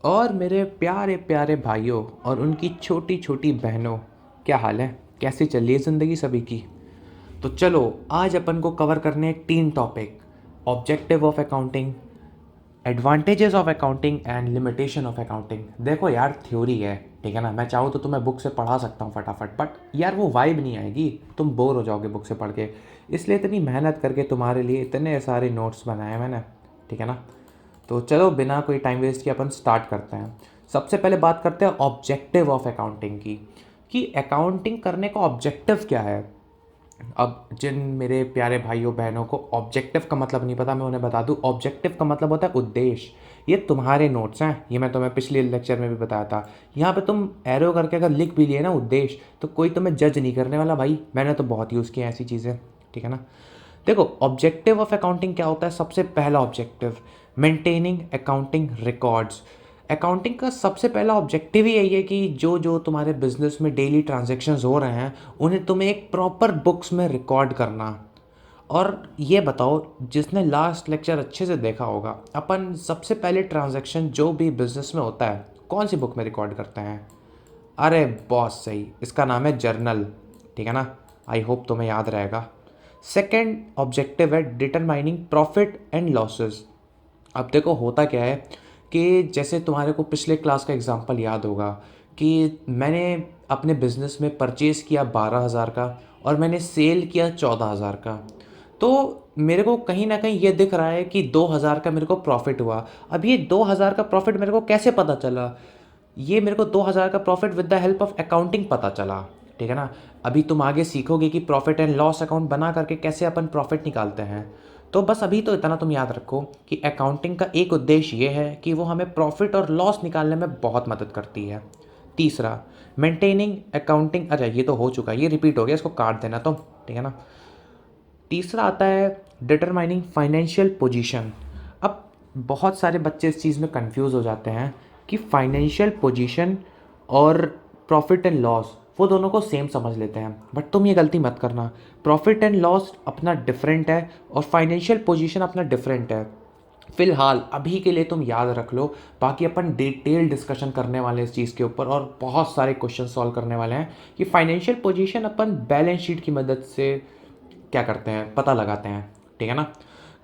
और मेरे प्यारे प्यारे भाइयों और उनकी छोटी छोटी बहनों, क्या हाल है? कैसी चल रही है ज़िंदगी सभी की? तो चलो, आज अपन को कवर करने हैं 3 topic: objective of accounting, advantages of accounting and limitation of accounting. देखो यार, थ्योरी है, ठीक है ना। मैं चाहूँ तो तुम्हें बुक से पढ़ा सकता हूँ फटाफट, बट यार वो वाइब नहीं आएगी, तुम बोर हो जाओगे बुक से पढ़ के। इसलिए इतनी मेहनत करके तुम्हारे लिए इतने सारे नोट्स बनाए मैंने, ठीक है ना। तो चलो, बिना कोई टाइम वेस्ट किए अपन स्टार्ट करते हैं। सबसे पहले बात करते हैं ऑब्जेक्टिव ऑफ अकाउंटिंग की, कि अकाउंटिंग करने का ऑब्जेक्टिव क्या है। अब जिन मेरे प्यारे भाइयों बहनों को ऑब्जेक्टिव का मतलब नहीं पता, मैं उन्हें बता दूं, ऑब्जेक्टिव का मतलब होता है उद्देश्य। ये तुम्हारे नोट्स हैं, ये मैं तुम्हें पिछले लेक्चर में भी बताया था। यहाँ पे तुम एरो करके अगर लिख भी लिए ना उद्देश्य, तो कोई तुम्हें जज नहीं करने वाला भाई। मैंने तो बहुत यूज़ किया ऐसी चीज़ें, ठीक है ना। देखो, ऑब्जेक्टिव ऑफ अकाउंटिंग क्या होता है। सबसे पहला objective, maintaining accounting records. Accounting का सबसे पहला ऑब्जेक्टिव ही यही है कि जो जो तुम्हारे बिजनेस में डेली ट्रांजैक्शंस हो रहे हैं, उन्हें तुम्हें एक प्रॉपर बुक्स में रिकॉर्ड करना। और ये बताओ, जिसने लास्ट लेक्चर अच्छे से देखा होगा, अपन सबसे पहले ट्रांजैक्शन जो भी बिजनेस में होता है कौन सी बुक में रिकॉर्ड करते हैं? अरे बॉस सही, इसका नाम है जर्नल, ठीक है ना। आई होप तुम्हें याद रहेगा। सेकेंड ऑब्जेक्टिव है डिटरमाइनिंग प्रॉफिट एंड लॉसेस। अब देखो, होता क्या है कि जैसे तुम्हारे को पिछले क्लास का एग्जांपल याद होगा कि मैंने अपने बिजनेस में परचेज़ किया 12,000 का और मैंने सेल किया 14,000 का। तो मेरे को कहीं ना कहीं ये दिख रहा है कि 2,000 का मेरे को प्रॉफिट हुआ। अब ये 2,000 का प्रॉफिट मेरे को कैसे पता चला? ये मेरे को 2,000 का profit with the help of accounting पता चला, ठीक है ना। अभी तुम आगे सीखोगे कि प्रॉफिट एंड लॉस अकाउंट बना करके कैसे अपन प्रॉफिट निकालते हैं। तो बस अभी तो इतना तुम याद रखो कि अकाउंटिंग का एक उद्देश्य ये है कि वो हमें प्रॉफिट और लॉस निकालने में बहुत मदद करती है। तीसरा, मेंटेनिंग अकाउंटिंग। अच्छा, ये तो हो चुका है, ये रिपीट हो गया, इसको काट देना तुम, ठीक है ना। तीसरा आता है डिटरमाइनिंग फाइनेंशियल पोजीशन। अब बहुत सारे बच्चे इस चीज़ में कंफ्यूज हो जाते हैं कि फाइनेंशियल पोजीशन और प्रॉफिट एंड लॉस वो दोनों को सेम समझ लेते हैं, बट तुम ये गलती मत करना। प्रॉफिट एंड लॉस अपना डिफरेंट है और फाइनेंशियल पोजीशन अपना डिफरेंट है। फिलहाल अभी के लिए तुम याद रख लो, बाकी अपन डिटेल डिस्कशन करने वाले हैं इस चीज़ के ऊपर और बहुत सारे क्वेश्चन सॉल्व करने वाले हैं कि फाइनेंशियल पोजीशन अपन बैलेंस शीट की मदद से क्या करते हैं, पता लगाते हैं, ठीक है ना।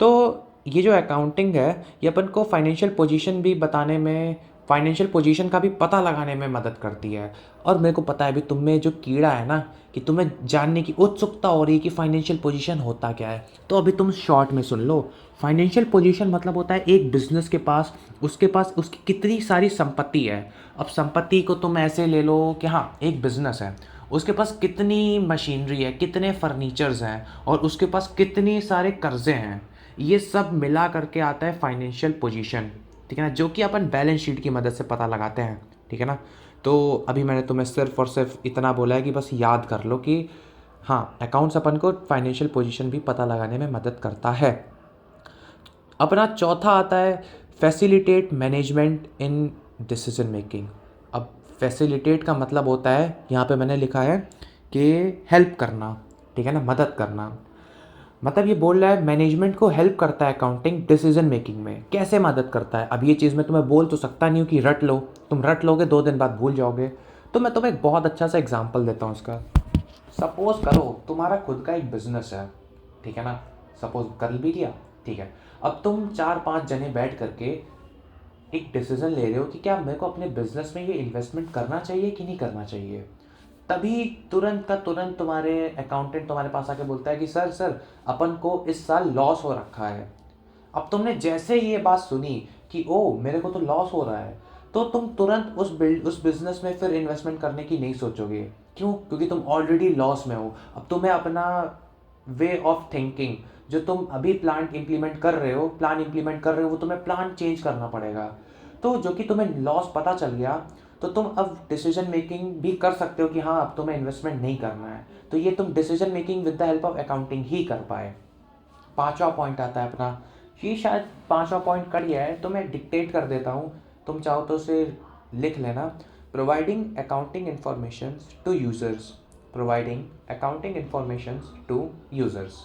तो ये जो अकाउंटिंग है, ये अपन को फाइनेंशियल पोजीशन भी बताने में, फाइनेंशियल पोजीशन का भी पता लगाने में मदद करती है। और मेरे को पता है अभी तुम में जो कीड़ा है ना, कि तुम्हें जानने की उत्सुकता हो रही है कि फाइनेंशियल पोजीशन होता क्या है, तो अभी तुम शॉर्ट में सुन लो। फाइनेंशियल पोजीशन मतलब होता है एक बिजनेस के पास, उसके पास उसकी कितनी सारी संपत्ति है। अब संपत्ति को तुम ऐसे ले लो कि हाँ, एक बिजनेस है, उसके पास कितनी मशीनरी है, कितने फर्नीचर्स हैं और उसके पास कितने सारे कर्जे हैं। ये सब मिला करके आता है फाइनेंशियल पोजीशन, ठीक है ना, जो कि अपन बैलेंस शीट की मदद से पता लगाते हैं, ठीक है ना। तो अभी मैंने तुम्हें सिर्फ और सिर्फ इतना बोला है कि बस याद कर लो कि हाँ, अकाउंट्स अपन को फाइनेंशियल पोजीशन भी पता लगाने में मदद करता है। अपना चौथा आता है facilitate management in decision making. अब फैसिलिटेट का मतलब होता है, यहाँ पे मैंने लिखा है कि हेल्प करना, ठीक है ना, मदद करना। मतलब ये बोल रहा है मैनेजमेंट को हेल्प करता है अकाउंटिंग डिसीजन मेकिंग में। कैसे मदद करता है? अब ये चीज़ मैं तुम्हें बोल तो सकता नहीं हूँ कि रट लो, तुम रट लोगे 2 दिन बाद भूल जाओगे। तो मैं तुम्हें एक बहुत अच्छा सा एग्जाम्पल देता हूँ इसका। सपोज करो तुम्हारा खुद का एक बिजनेस है, ठीक है ना। सपोज कर भी लिया, ठीक है। अब तुम 4-5 जने बैठ करके एक डिसीजन ले रहे हो कि क्या मेरे को अपने बिजनेस में ये इन्वेस्टमेंट करना चाहिए कि नहीं करना चाहिए। तभी तुरंत का तुरंत तुम्हारे अकाउंटेंट तुम्हारे पास आके बोलता है कि सर सर, अपन को इस साल लॉस हो रखा है। अब तुमने जैसे ही ये बात सुनी कि ओ, मेरे को तो लॉस हो रहा है, तो तुम तुरंत उस बिजनेस में फिर इन्वेस्टमेंट करने की नहीं सोचोगे। क्यों? क्योंकि तुम ऑलरेडी लॉस में हो। अब तुम्हें अपना वे ऑफ थिंकिंग, जो तुम अभी प्लान इंप्लीमेंट कर रहे हो, वो तुम्हें प्लान चेंज करना पड़ेगा। तो जो कि तुम्हें लॉस पता चल गया, तो तुम अब डिसीजन मेकिंग भी कर सकते हो कि हाँ, अब तुम्हें इन्वेस्टमेंट नहीं करना है। तो ये तुम decision making with the help of accounting ही कर पाए। पांचवा पॉइंट आता है अपना, ये शायद पांचवा पॉइंट कर गया है तो मैं डिक्टेट कर देता हूँ, तुम चाहो तो उसे लिख लेना। Providing accounting information to users, providing accounting information to users,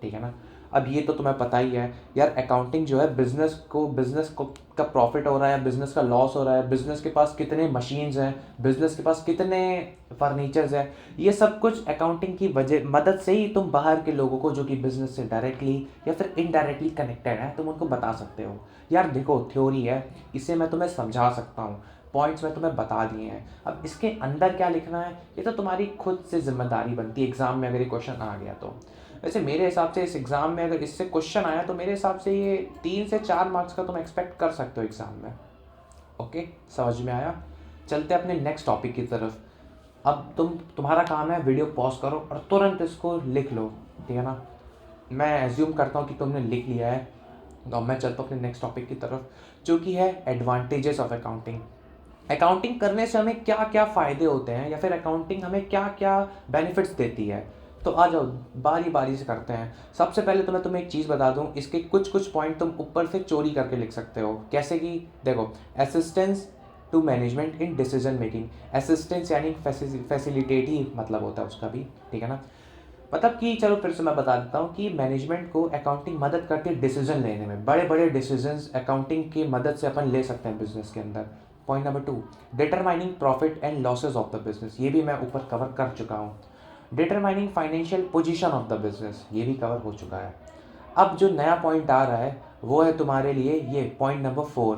ठीक है ना। अब ये तो तुम्हें पता ही है यार, अकाउंटिंग जो है बिजनेस को का प्रॉफिट हो रहा है, बिजनेस का लॉस हो रहा है, बिजनेस के पास कितने मशीन्स हैं, बिजनेस के पास कितने फर्नीचर्स हैं, ये सब कुछ अकाउंटिंग की वजह मदद से ही तुम बाहर के लोगों को जो कि बिजनेस से डायरेक्टली या फिर इनडायरेक्टली कनेक्टेड है तुम उनको बता सकते हो। यार देखो, थ्योरी है, इसे मैं तुम्हें समझा सकता हूँ, पॉइंट्स मैं तुम्हें बता दिए हैं। अब इसके अंदर क्या लिखना है ये तो तुम्हारी खुद से जिम्मेदारी बनती है, एग्जाम में अगर ये क्वेश्चन आ गया तो। वैसे मेरे हिसाब से इस एग्ज़ाम में अगर इससे क्वेश्चन आया तो मेरे हिसाब से ये 3 से 4 मार्क्स का तुम एक्सपेक्ट कर सकते हो एग्ज़ाम में। ओके, समझ में आया। चलते अपने नेक्स्ट टॉपिक की तरफ। अब तुम्हारा काम है वीडियो पॉज करो और तुरंत इसको लिख लो, ठीक है ना। मैं एज्यूम करता हूँ कि तुमने लिख लिया है, तो मैं चलता हूँ अपने नेक्स्ट टॉपिक की तरफ, जो कि है एडवांटेजेस ऑफ अकाउंटिंग। अकाउंटिंग करने से हमें क्या क्या फ़ायदे होते हैं या फिर अकाउंटिंग हमें क्या क्या बेनिफिट्स देती है। तो आ जाओ बारी बारी से करते हैं। सबसे पहले तो मैं तुम्हें एक चीज़ बता दूं, इसके कुछ कुछ पॉइंट तुम ऊपर से चोरी करके लिख सकते हो। कैसे कि देखो, assistance to management in decision making. Assistance यानी फैसिलिटेट ही मतलब होता है उसका भी, ठीक है ना। मतलब कि चलो फिर से मैं बता देता हूँ कि मैनेजमेंट को अकाउंटिंग मदद करती है डिसीजन लेने में। बड़े बड़े डिसीजंस अकाउंटिंग की मदद से अपन ले सकते हैं बिजनेस के अंदर। Point number 2, determining profit and losses of the business. ये भी मैं ऊपर कवर कर चुका हूँ। Determining financial position of the business, ये भी कवर हो चुका है। अब जो नया पॉइंट आ रहा है वो है तुम्हारे लिए ये पॉइंट नंबर 4,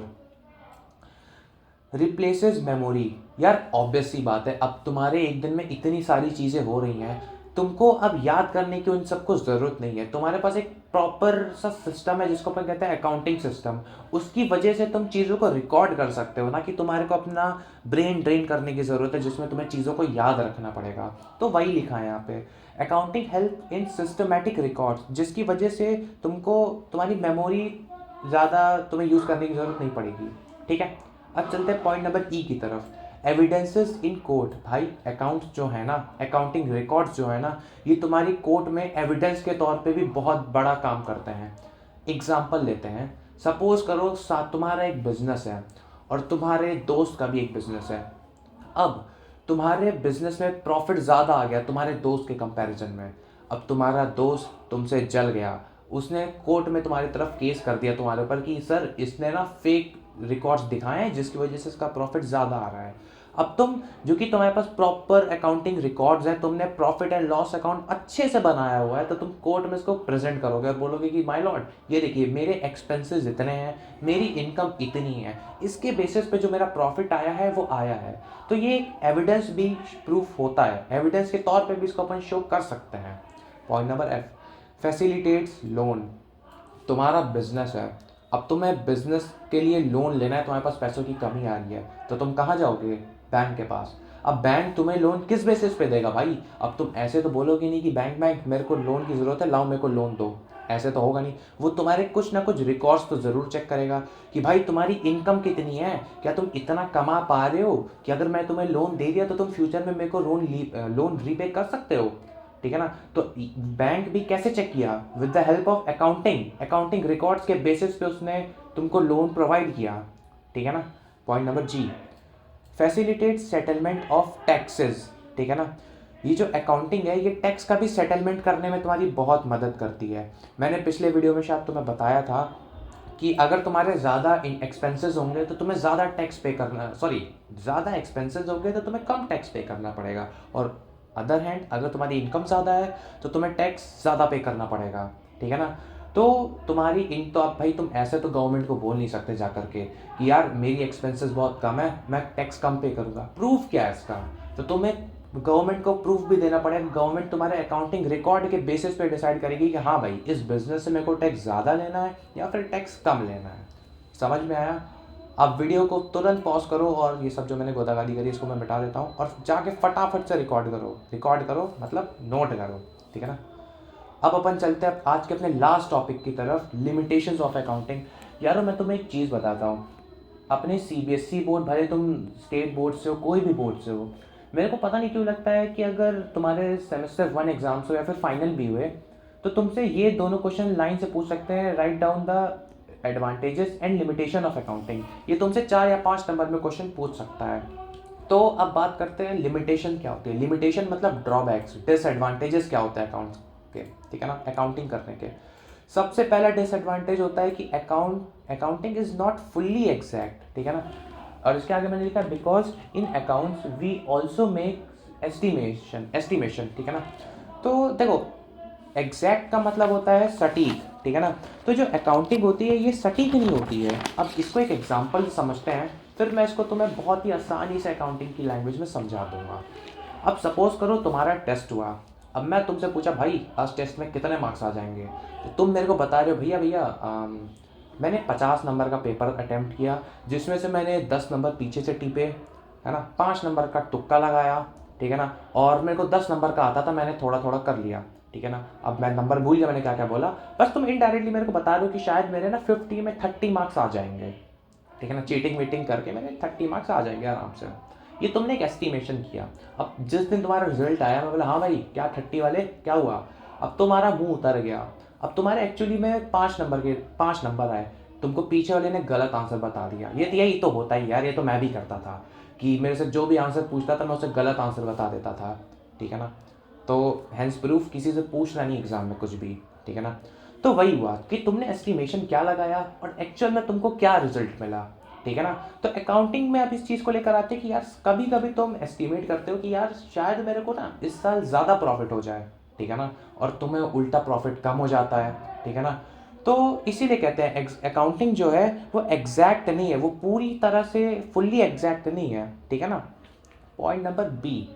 रिप्लेसेस मेमोरी। यार ऑब्वियस सी बात है, अब तुम्हारे एक दिन में इतनी सारी चीज़ें हो रही हैं, तुमको अब याद करने की उन सबको ज़रूरत नहीं है। तुम्हारे पास एक प्रॉपर सा सिस्टम है जिसको अपन कहते हैं अकाउंटिंग सिस्टम। उसकी वजह से तुम चीज़ों को रिकॉर्ड कर सकते हो, ना कि तुम्हारे को अपना ब्रेन ड्रेन करने की ज़रूरत है जिसमें तुम्हें चीज़ों को याद रखना पड़ेगा। तो वही लिखा है यहाँ पे, accounting help in systematic records, जिसकी वजह से तुमको तुम्हारी मेमोरी ज़्यादा तुम्हें यूज़ करने की ज़रूरत नहीं पड़ेगी, ठीक है। अब चलते हैं पॉइंट नंबर ई की तरफ, एविडेंसेस इन कोर्ट। भाई अकाउंट्स जो है ना, अकाउंटिंग रिकॉर्ड्स जो है ना, ये तुम्हारी कोर्ट में एविडेंस के तौर पे भी बहुत बड़ा काम करते हैं। एग्जाम्पल लेते हैं, सपोज करो तुम्हारा एक बिजनेस है और तुम्हारे दोस्त का भी एक बिजनेस है। अब तुम्हारे बिजनेस में प्रॉफिट ज़्यादा आ गया तुम्हारे दोस्त के कंपैरिजन में। अब तुम्हारा दोस्त तुमसे जल गया, उसने कोर्ट में तुम्हारी तरफ केस कर दिया तुम्हारे ऊपर कि सर इसने ना फेक रिकॉर्ड्स दिखाए हैं जिसकी वजह से इसका प्रॉफिट ज़्यादा आ रहा है। अब तुम, जो कि तुम्हारे पास प्रॉपर अकाउंटिंग रिकॉर्ड्स हैं, तुमने प्रॉफिट एंड लॉस अकाउंट अच्छे से बनाया हुआ है, तो तुम कोर्ट में इसको प्रेजेंट करोगे और बोलोगे कि माय लॉर्ड ये देखिए मेरे एक्सपेंसेस इतने हैं, मेरी इनकम इतनी है, इसके बेसिस पे जो मेरा प्रॉफिट आया है वो आया है। तो ये एक एविडेंस भी प्रूफ होता है, एविडेंस के तौर पे भी इसको अपन शो कर सकते हैं। Point number F, facilitates loan. तुम्हारा बिजनेस है, अब तुम्हें बिजनेस के लिए लोन लेना है, तुम्हारे पास पैसों की कमी आ रही है, तो तुम कहाँ जाओगे? बैंक के पास। अब बैंक तुम्हें लोन किस बेसिस पे देगा भाई? अब तुम ऐसे तो बोलोगे नहीं कि बैंक बैंक मेरे को लोन की ज़रूरत है, लाओ मेरे को लोन दो, ऐसे तो होगा नहीं। वो तुम्हारे कुछ ना कुछ रिकॉर्ड्स तो ज़रूर चेक करेगा कि भाई तुम्हारी इनकम कितनी है, क्या तुम इतना कमा पा रहे हो कि अगर मैं तुम्हें लोन दे दिया तो तुम फ्यूचर में मेरे को लोन रीपे कर सकते हो, ठीक है ना। तो बैंक भी कैसे चेक किया? With the help of accounting records के बेसिस पे उसने तुमको लोन प्रोवाइड किया, ठीक है ना। Point number G, facilitate settlement of taxes, ठीक है ना। ये जो अकाउंटिंग है ये टैक्स का भी सेटलमेंट करने में तुम्हारी बहुत मदद करती है। मैंने पिछले वीडियो में शायद तुम्हें बताया था कि अगर तुम्हारे ज़्यादा एक्सपेंसेस होंगे तो तुम्हें ज़्यादा टैक्स पे करना, ज़्यादा एक्सपेंसेस होंगे तो तुम्हें कम टैक्स पे करना पड़ेगा, और अदर हैंड अगर तुम्हारी इनकम ज़्यादा है तो तुम्हें टैक्स ज़्यादा पे करना पड़ेगा, ठीक है ना। तो तुम्हारी इन तो अब भाई तुम ऐसे तो गवर्नमेंट को बोल नहीं सकते जा करके कि यार मेरी एक्सपेंसेस बहुत कम है, मैं टैक्स कम पे करूँगा। प्रूफ क्या है इसका? तो तुम्हें गवर्नमेंट को प्रूफ भी देना पड़ेगा। गवर्नमेंट तुम्हारे अकाउंटिंग रिकॉर्ड के बेसिस पे डिसाइड करेगी कि हाँ भाई इस बिजनेस से मेरे को टैक्स ज़्यादा लेना है या फिर टैक्स कम लेना है। समझ में आया? अब वीडियो को तुरंत पॉज करो और ये सब जो मैंने गोदागादी करी इसको मैं मिटा देता हूँ और जाके फटाफट से रिकॉर्ड करो मतलब नोट करो, ठीक है ना। अब अपन चलते हैं आज के अपने लास्ट टॉपिक की तरफ, लिमिटेशंस ऑफ अकाउंटिंग। यारो मैं तुम्हें एक चीज़ बताता हूँ, अपने सीबीएसई बोर्ड, भले तुम स्टेट बोर्ड से हो कोई भी बोर्ड से हो, मेरे को पता नहीं क्यों लगता है कि अगर तुम्हारे सेमेस्टर 1 एग्जाम्स हो या फिर फाइनल भी हुए तो तुमसे ये दोनों क्वेश्चन लाइन से पूछ सकते हैं, write down the advantages and limitation of accounting. ये तुमसे 4 या 5 नंबर में क्वेश्चन पूछ सकता है। तो अब बात करते हैं लिमिटेशन क्या होती है। लिमिटेशन मतलब ड्रॉबैक्स, डिसएडवांटेजेस क्या होते हैं अकाउंट्स के, ठीक है ना, अकाउंटिंग करने के। सबसे पहला डिसएडवांटेज होता है कि accounting is not fully exact, ठीक है ना। और इसके आगे मैंने लिखा because in accounts we also make estimation, ठीक है ना। तो देखो, एग्जैक्ट का मतलब होता है सटीक, ठीक है ना। तो जो अकाउंटिंग होती है ये सटीक नहीं होती है। अब इसको एक एग्जांपल समझते हैं, फिर मैं इसको तुम्हें बहुत ही आसानी से अकाउंटिंग की लैंग्वेज में समझा दूंगा। अब सपोज करो तुम्हारा टेस्ट हुआ। अब मैं तुमसे पूछा भाई आज टेस्ट में कितने मार्क्स आ जाएंगे, तो तुम मेरे को बता रहे हो भैया भैया मैंने 50 नंबर का पेपर अटैम्प्ट किया, जिसमें से मैंने 10 नंबर पीछे से टीपे, है ना, 5 नंबर का तुक्का लगाया, ठीक है ना, और मेरे को 10 नंबर का आता था, मैंने थोड़ा थोड़ा कर लिया, ठीक है ना। अब मैं नंबर भूल गया मैंने क्या क्या बोला, बस तुम इनडायरेक्टली मेरे को बता रहे हो कि शायद मेरे ना 50 में 30 मार्क्स आ जाएंगे, ठीक है ना। चीटिंग वीटिंग करके मेरे 30 मार्क्स आ जाएंगे आराम से। ये तुमने एक एस्टिमेशन किया। अब जिस दिन तुम्हारा रिजल्ट आया मैं बोला हाँ भाई क्या 30 वाले क्या हुआ, अब तुम्हारा मुंह उतर गया। अब तुम्हारे एक्चुअली में 5 नंबर आए, तुमको पीछे वाले ने गलत आंसर बता दिया। ये यही तो होता है यार, ये तो मैं भी करता था कि मेरे से जो भी आंसर पूछता था मैं उसे गलत आंसर बता देता था, ठीक है ना। तो हैंस प्रूफ किसी से पूछना नहीं एग्जाम में कुछ भी, ठीक है ना। तो वही हुआ कि तुमने एस्टिमेशन क्या लगाया और एक्चुअल में तुमको क्या रिजल्ट मिला, ठीक है ना। तो अकाउंटिंग में अब इस चीज़ को लेकर आते हैं कि यार कभी कभी तुम एस्टिमेट करते हो कि यार शायद मेरे को ना इस साल ज़्यादा प्रॉफिट हो जाए, ठीक है ना, और तुम्हें उल्टा प्रॉफिट कम हो जाता है, ठीक है ना। तो इसीलिए कहते हैं अकाउंटिंग जो है वो एग्जैक्ट नहीं है, वो पूरी तरह से फुल्ली एग्जैक्ट नहीं है, ठीक है ना। Point number B,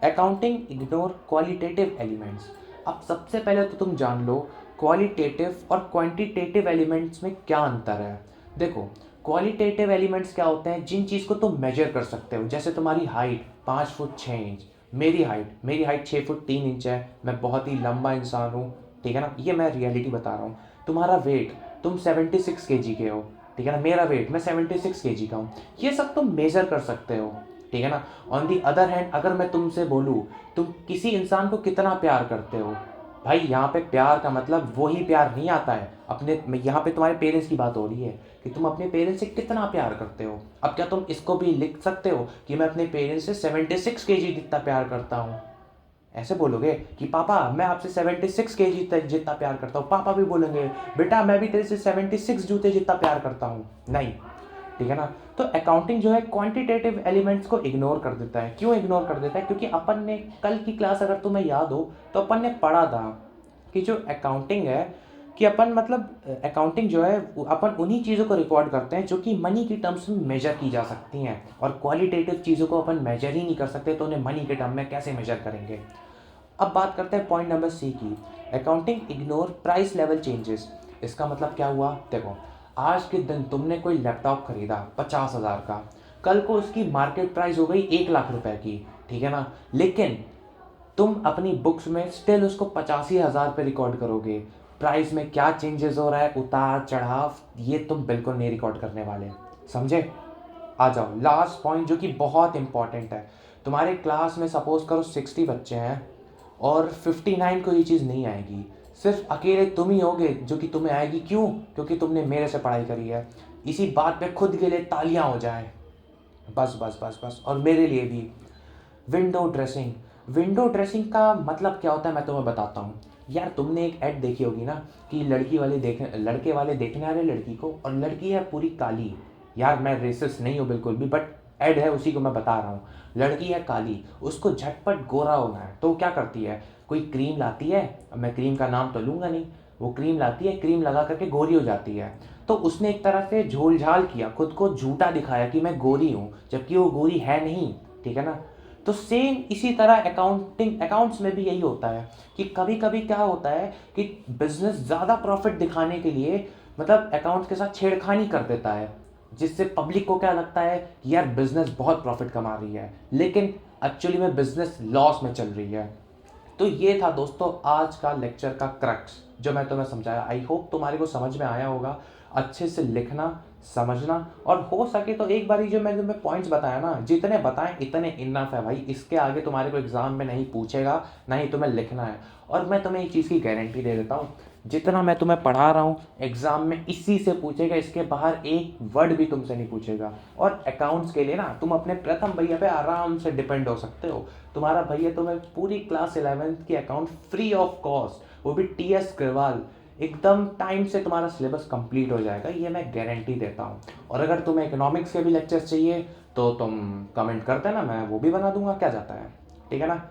accounting ignore qualitative elements. अब सबसे पहले तो तुम जान लो क्वालिटेटिव और क्वांटिटेटिव एलिमेंट्स में क्या अंतर है। देखो, क्वालिटेटिव एलिमेंट्स क्या होते हैं, जिन चीज़ को तुम मेजर कर सकते हो, जैसे तुम्हारी हाइट 5 फुट 6 इंच, मेरी हाइट 6 फुट 3 इंच है, मैं बहुत ही लंबा इंसान हूँ, ठीक है ना, ये मैं रियलिटी बता रहा हूँ। तुम्हारा वेट, तुम 76 केजी के हो, ठीक है ना, मेरा वेट मैं 76 केजी का हूँ, ये सब तुम मेजर कर सकते हो, ठीक है ना। ऑन दी अदर हैंड अगर मैं तुमसे बोलूँ तुम किसी इंसान को कितना प्यार करते हो, भाई यहाँ पे प्यार का मतलब वही प्यार नहीं आता है अपने, यहाँ पे तुम्हारे पेरेंट्स की बात हो रही है कि तुम अपने पेरेंट्स से कितना प्यार करते हो। अब क्या तुम इसको भी लिख सकते हो कि मैं अपने पेरेंट्स से 76 केजी जितना प्यार करता हूँ, ऐसे बोलोगे कि पापा मैं आपसे 76 केजी तक जितना प्यार करता हूँ, पापा भी बोलेंगे बेटा मैं भी तेरे से 76 जूते जितना प्यार करता हूँ, नहीं, ठीक है ना। तो अकाउंटिंग जो है क्वांटिटेटिव एलिमेंट्स को इग्नोर कर देता है। क्यों इग्नोर कर देता है, क्योंकि अपन ने कल की क्लास अगर तुम्हें याद हो तो अपन ने पढ़ा था कि जो अकाउंटिंग है कि अपन मतलब अकाउंटिंग जो है अपन उन्हीं चीज़ों को रिकॉर्ड करते हैं जो कि मनी की टर्म्स में मेजर की जा सकती हैं, और क्वालिटेटिव चीज़ों को अपन मेजर ही नहीं कर सकते तो उन्हें मनी के टर्म में कैसे मेजर करेंगे। अब बात करते हैं पॉइंट नंबर सी की, accounting ignore price level changes. इसका मतलब क्या हुआ, देखो आज के दिन तुमने कोई लैपटॉप खरीदा 50,000 का, कल को उसकी मार्केट प्राइस हो गई 1 लाख रुपए की, ठीक है ना, लेकिन तुम अपनी बुक्स में स्टिल उसको 85,000 पे रिकॉर्ड करोगे। प्राइस में क्या चेंजेस हो रहा है, उतार चढ़ाव, ये तुम बिल्कुल नहीं रिकॉर्ड करने वाले, समझे। आ जाओ लास्ट पॉइंट जो कि बहुत इंपॉर्टेंट है। तुम्हारे क्लास में सपोज करो 60 बच्चे हैं और 59 को ये चीज़ नहीं आएगी, सिर्फ अकेले तुम ही होगे जो कि तुम्हें आएगी। क्यों, क्योंकि तुमने मेरे से पढ़ाई करी है। इसी बात पे खुद के लिए तालियां हो जाएं, बस बस बस बस। और मेरे लिए भी विंडो ड्रेसिंग। विंडो ड्रेसिंग का मतलब क्या होता है मैं तुम्हें बताता हूँ। यार तुमने एक ऐड देखी होगी ना कि लड़के वाले देखने आ रहे लड़की को और लड़की है पूरी काली। यार मैं रेसिस्ट नहीं हूँ बिल्कुल भी, बट ऐड है उसी को मैं बता रहा हूँ। लड़की है काली, उसको झटपट गोरा होना है तो क्या करती है, कोई क्रीम लाती है, अब मैं क्रीम का नाम तो लूँगा नहीं, वो क्रीम लाती है, क्रीम लगा करके गोरी हो जाती है। तो उसने एक तरह से झोल झाल किया, खुद को झूठा दिखाया कि मैं गोरी हूँ, जबकि वो गोरी है नहीं, ठीक है ना। तो सेम इसी तरह अकाउंट्स में भी यही होता है कि कभी कभी क्या होता है कि बिजनेस ज़्यादा प्रॉफिट दिखाने के लिए मतलब अकाउंट्स के साथ छेड़खानी कर देता है, जिससे पब्लिक को क्या लगता है कि यार बिजनेस बहुत प्रॉफिट कमा रही है, लेकिन एक्चुअली में बिजनेस लॉस में चल रही है। तो ये था दोस्तों आज का लेक्चर का क्रक्स जो मैं तुम्हें समझाया। आई होप तुम्हारे को समझ में आया होगा। अच्छे से लिखना, समझना, और हो सके तो एक बार जो मैंने तुम्हें पॉइंट्स बताया ना, जितने बताएं इतने इनफ है भाई। इसके आगे तुम्हारे को एग्जाम में नहीं पूछेगा, ना ही तुम्हें लिखना है। और मैं तुम्हें एक चीज़ की गारंटी दे देता हूँ, जितना मैं तुम्हें पढ़ा रहा हूँ एग्जाम में इसी से पूछेगा, इसके बाहर एक वर्ड भी तुमसे नहीं पूछेगा। और अकाउंट्स के लिए ना तुम अपने प्रथम भैया पे आराम से डिपेंड हो सकते हो। तुम्हारा भैया तुम्हें पूरी क्लास 11th की अकाउंट फ्री ऑफ कॉस्ट, वो भी TS ग्रवाल एकदम टाइम से तुम्हारा सिलेबस कंप्लीट हो जाएगा, ये मैं गारंटी देता हूँ। और अगर तुम्हें इकोनॉमिक्स के भी लेक्चर्स चाहिए तो तुम कमेंट कर देना, मैं वो भी बना दूंगा, क्या जाता है, ठीक है ना।